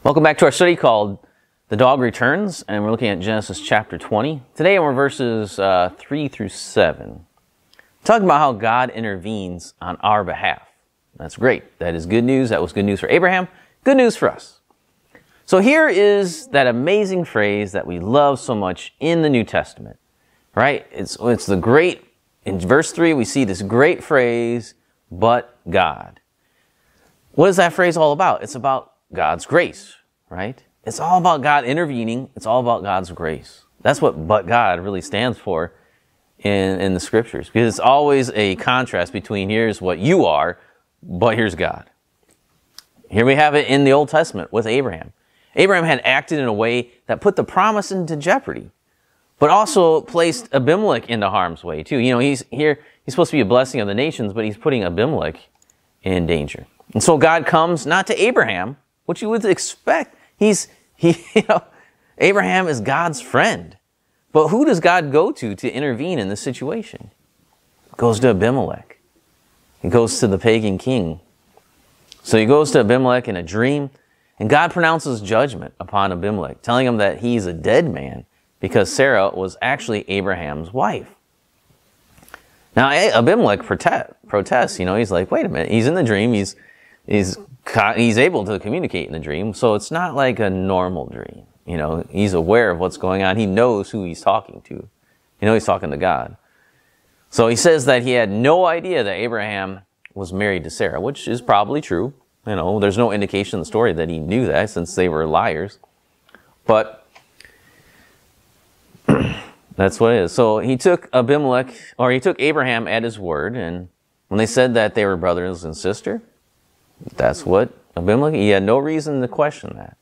Welcome back to our study called The Dog Returns, and we're looking at Genesis chapter 20. Today we're verses 3 through 7. Talking about how God intervenes on our behalf. That's great. That is good news. That was good news for Abraham. Good news for us. So here is that amazing phrase that we love so much in the New Testament, right? It's the great, in verse 3 we see this great phrase, but God. What is that phrase all about? It's about God's grace, right? It's all about God intervening. It's all about God's grace. That's what "but God" really stands for in the scriptures, because it's always a contrast between here's what you are, but here's God. Here we have it in the Old Testament with Abraham. Abraham had acted in a way that put the promise into jeopardy, but also placed Abimelech into harm's way too. You know, he's supposed to be a blessing of the nations, but he's putting Abimelech in danger. And so God comes not to Abraham, which you would expect. Abraham is God's friend. But who does God go to intervene in this situation? He goes to Abimelech. He goes to the pagan king. So he goes to Abimelech in a dream, and God pronounces judgment upon Abimelech, telling him that he's a dead man because Sarah was actually Abraham's wife. Now Abimelech protests. He's like, wait a minute. He's in the dream. He's able to communicate in the dream, so it's not like a normal dream. He's aware of what's going on. He knows who he's talking to. He's talking to God. So he says that he had no idea that Abraham was married to Sarah, which is probably true. There's no indication in the story that he knew that, since they were liars. But that's what it is. So he took Abraham at his word, and when they said that they were brothers and sister, that's what Abimelech, he had no reason to question that.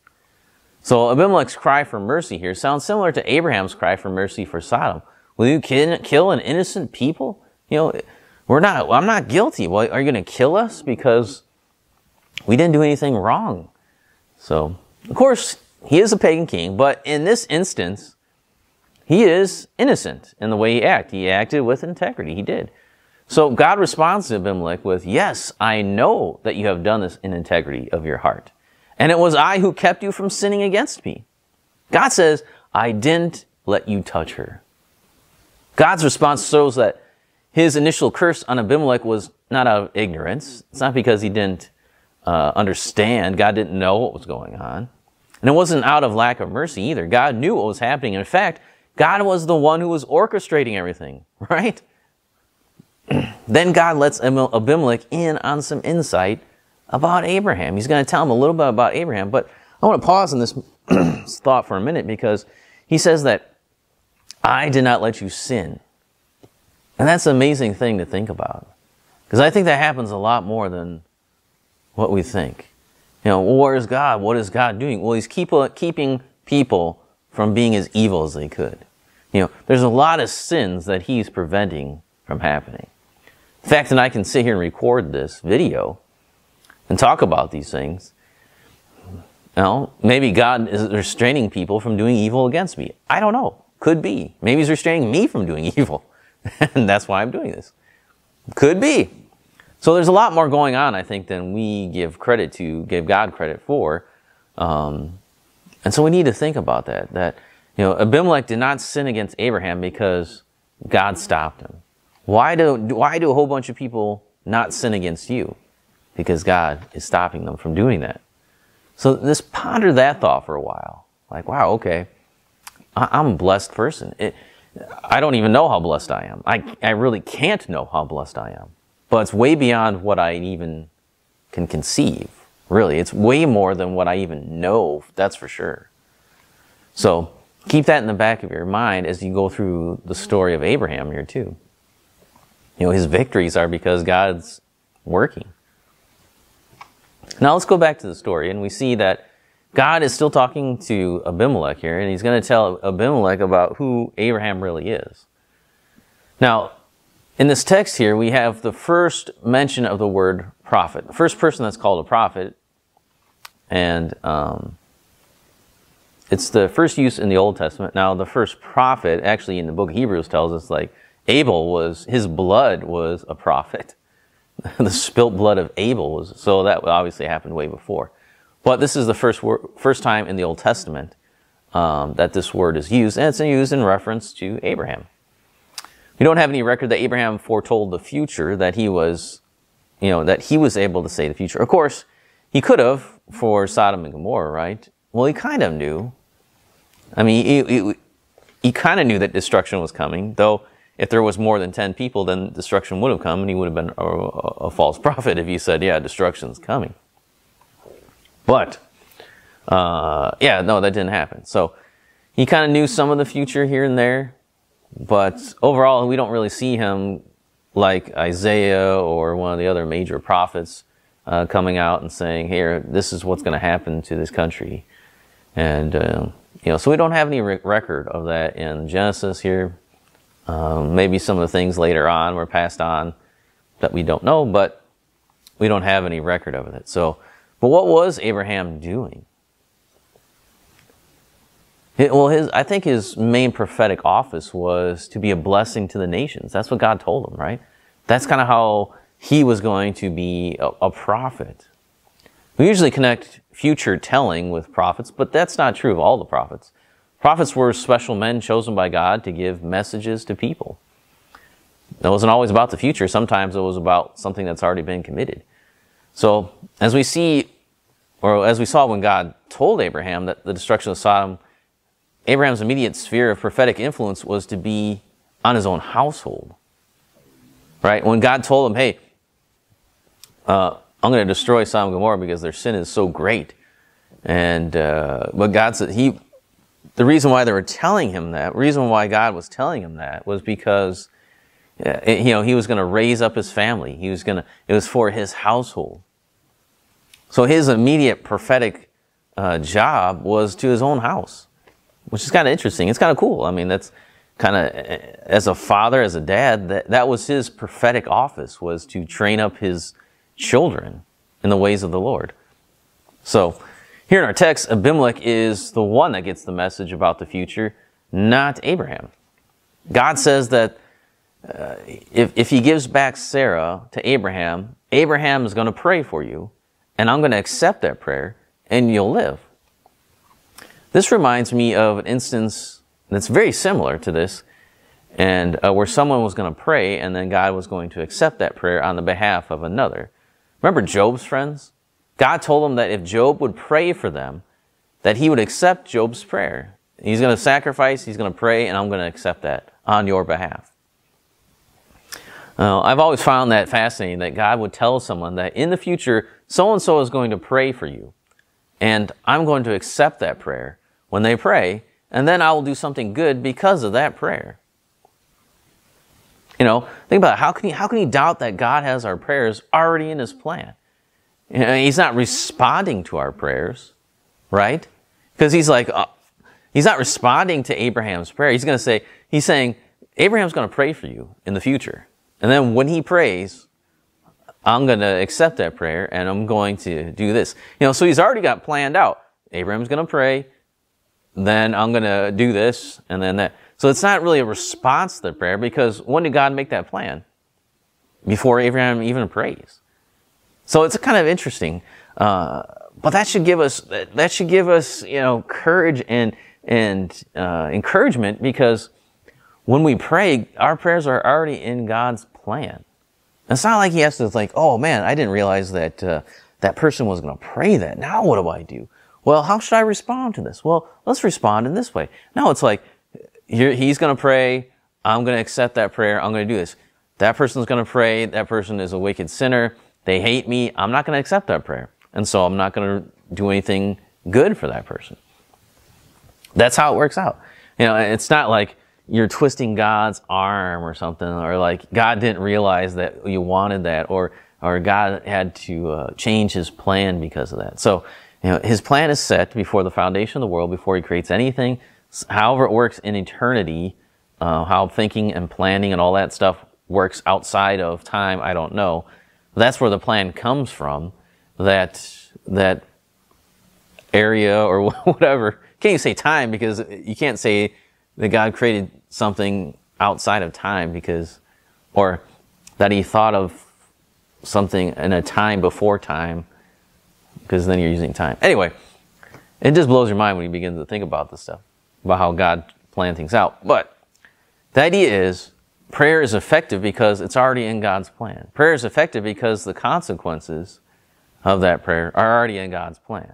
So Abimelech's cry for mercy here sounds similar to Abraham's cry for mercy for Sodom. Will you kill an innocent people? I'm not guilty. Well, are you going to kill us because we didn't do anything wrong? So, of course, he is a pagan king, but in this instance, he is innocent in the way he acted. He acted with integrity. He did. So God responds to Abimelech with, yes, I know that you have done this in integrity of your heart. And it was I who kept you from sinning against me. God says, I didn't let you touch her. God's response shows that his initial curse on Abimelech was not out of ignorance. It's not because he didn't understand. God didn't know what was going on. And it wasn't out of lack of mercy either. God knew what was happening. In fact, God was the one who was orchestrating everything, right? Then God lets Abimelech in on some insight about Abraham. He's going to tell him a little bit about Abraham, but I want to pause on this thought for a minute, because he says that I did not let you sin. And that's an amazing thing to think about, because I think that happens a lot more than what we think. Where is God? What is God doing? Well, he's keeping people from being as evil as they could. There's a lot of sins that he's preventing from happening. In fact, and I can sit here and record this video and talk about these things. Maybe God is restraining people from doing evil against me. I don't know. Could be. Maybe he's restraining me from doing evil. And that's why I'm doing this. Could be. So there's a lot more going on, I think, than we give God credit for. And so we need to think about that. Abimelech did not sin against Abraham because God stopped him. Why do a whole bunch of people not sin against you? Because God is stopping them from doing that. So just ponder that thought for a while. Like, wow, okay, I'm a blessed person. I don't even know how blessed I am. I really can't know how blessed I am. But it's way beyond what I even can conceive. Really, it's way more than what I even know, that's for sure. So keep that in the back of your mind as you go through the story of Abraham here too. His victories are because God's working. Now let's go back to the story, and we see that God is still talking to Abimelech here, and he's going to tell Abimelech about who Abraham really is. Now, in this text here, we have the first mention of the word prophet. The first person that's called a prophet, and it's the first use in the Old Testament. Now, the first prophet, actually in the book of Hebrews, tells us his blood was a prophet. The spilt blood of Abel so that obviously happened way before. But this is the first time in the Old Testament that this word is used, and it's used in reference to Abraham. We don't have any record that Abraham foretold the future, that he was able to say the future. Of course, he could have for Sodom and Gomorrah, right? Well, he kind of knew. I mean, he kind of knew that destruction was coming, though if there was more than 10 people, then destruction would have come, and he would have been a false prophet if he said, yeah, destruction's coming. But, no, that didn't happen. So he kind of knew some of the future here and there, but overall, we don't really see him like Isaiah or one of the other major prophets coming out and saying, here, this is what's going to happen to this country. And, so we don't have any record of that in Genesis here. Maybe some of the things later on were passed on that we don't know, but we don't have any record of it. So, but what was Abraham doing? I think his main prophetic office was to be a blessing to the nations. That's what God told him, right? That's kind of how he was going to be a prophet. We usually connect future telling with prophets, but that's not true of all the prophets. Prophets were special men chosen by God to give messages to people. It wasn't always about the future. Sometimes it was about something that's already been committed. So, as we saw when God told Abraham that the destruction of Sodom, Abraham's immediate sphere of prophetic influence was to be on his own household. Right? When God told him, hey, I'm going to destroy Sodom and Gomorrah because their sin is so great. And but God said, the reason why they were telling him that, the reason why God was telling him that was because he was going to raise up his family. It was for his household. So his immediate prophetic job was to his own house, which is kind of interesting. It's kind of cool. I mean, that's kind of, as a father, as a dad, that was his prophetic office, was to train up his children in the ways of the Lord. So here in our text, Abimelech is the one that gets the message about the future, not Abraham. God says that if he gives back Sarah to Abraham, Abraham is going to pray for you, and I'm going to accept that prayer, and you'll live. This reminds me of an instance that's very similar to this, and where someone was going to pray, and then God was going to accept that prayer on the behalf of another. Remember Job's friends? God told them that if Job would pray for them, that he would accept Job's prayer. He's going to sacrifice, he's going to pray, and I'm going to accept that on your behalf. I've always found that fascinating, that God would tell someone that in the future, so-and-so is going to pray for you, and I'm going to accept that prayer when they pray, and then I will do something good because of that prayer. Think about it. How can he doubt that God has our prayers already in his plan? He's not responding to our prayers, right? Because he's not responding to Abraham's prayer. He's saying, Abraham's going to pray for you in the future. And then when he prays, I'm going to accept that prayer and I'm going to do this. So he's already got planned out. Abraham's going to pray, then I'm going to do this, and then that. So it's not really a response to the prayer, because when did God make that plan? Before Abraham even prays. So it's kind of interesting, but that should give us courage and encouragement, because when we pray, our prayers are already in God's plan. It's not like he has to think, oh man, I didn't realize that that person was going to pray that. Now what do I do? Well, how should I respond to this? Well, let's respond in this way. No, it's like, he's going to pray, I'm going to accept that prayer, I'm going to do this. That person's going to pray, that person is a wicked sinner, they hate me, I'm not going to accept that prayer. And so I'm not going to do anything good for that person. That's how it works out. It's not like you're twisting God's arm or something, or like God didn't realize that you wanted that, or God had to change his plan because of that. So, his plan is set before the foundation of the world, before he creates anything. However it works in eternity, how thinking and planning and all that stuff works outside of time, I don't know. That's where the plan comes from, that area or whatever. Can't even say time, because you can't say that God created something outside of time, or that he thought of something in a time before time. because then you're using time. Anyway, it just blows your mind when you begin to think about this stuff, about how God planned things out. But the idea is prayer is effective because it's already in God's plan. Prayer is effective because the consequences of that prayer are already in God's plan.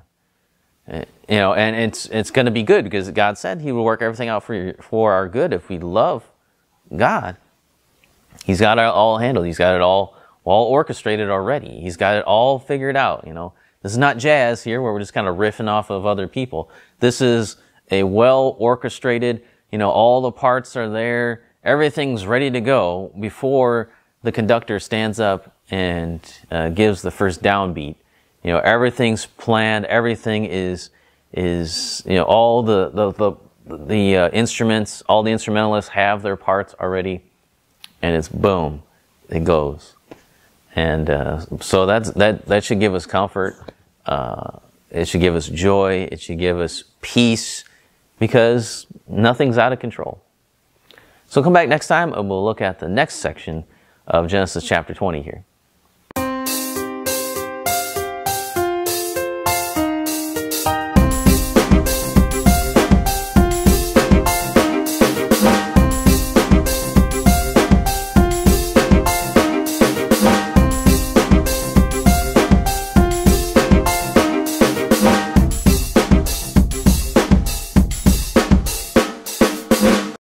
And it's going to be good because God said He will work everything out for our good if we love God. He's got it all handled. He's got it all orchestrated already. He's got it all figured out. This is not jazz here where we're just kind of riffing off of other people. This is a well orchestrated, all the parts are there. Everything's ready to go before the conductor stands up and gives the first downbeat. Everything's planned. Everything is all the instruments, all the instrumentalists have their parts already, and it's boom, it goes. And so that should give us comfort. It should give us joy. It should give us peace because nothing's out of control. So come back next time and we'll look at the next section of Genesis chapter 20 here.